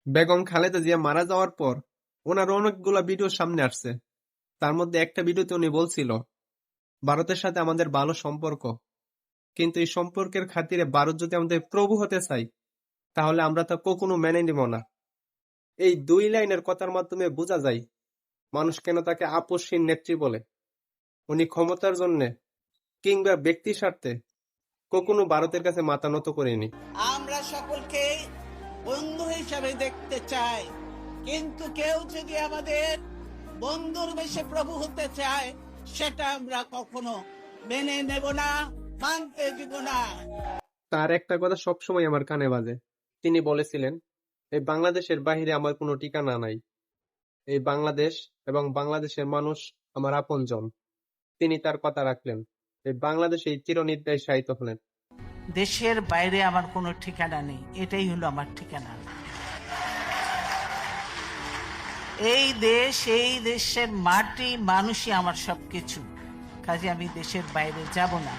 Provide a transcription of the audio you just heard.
বেগম খালেদা জিয়া মারা যাওয়ার পর ওনার অনেকগুলা ভিডিও সামনে আসছে। তার মধ্যে একটা ভিডিওতে উনি বলছিল ভারতের সাথে আমাদের ভালো সম্পর্ক, কিন্তু এই সম্পর্কের খাতিরে ভারত যদি আমাদের প্রভু হতে চাই তাহলে আমরা তা কখনো মেনে নিব না। এই দুই লাইনের কথার মাধ্যমে বোঝা যায় মানুষ কেন তাকে আপসহীন নেত্রী বলে। উনি ক্ষমতার জন্য কিংবা ব্যক্তি স্বার্থে কখনো ভারতের কাছে মাথা নত করেনি। আমরা সকলকে বন্ধু হিসাবে দেখতে চাই, কিন্তু কেউ যদি আমাদের বন্ধুর বেশে প্রভু হতে চায় সেটা আমরা কখনো মেনে নেব না, মানতে দিব না। তার একটা কথা সবসময় আমার কানে বাজে। তিনি বলেছিলেন, এই বাংলাদেশের বাহিরে আমার কোনো ঠিকানা নাই। এই বাংলাদেশ এবং বাংলাদেশের মানুষ আমার আপনজন। তিনি তার কথা রাখলেন। এই বাংলাদেশেই চিরনিদ্রায় শায়িত হলেন। দেশের বাইরে আমার কোনো ঠিকানা নেই, এটাই হলো আমার ঠিকানা। এই দেশ, এই দেশের মাটি, মানুষই আমার সবকিছু। কাজে আমি দেশের বাইরে যাব না।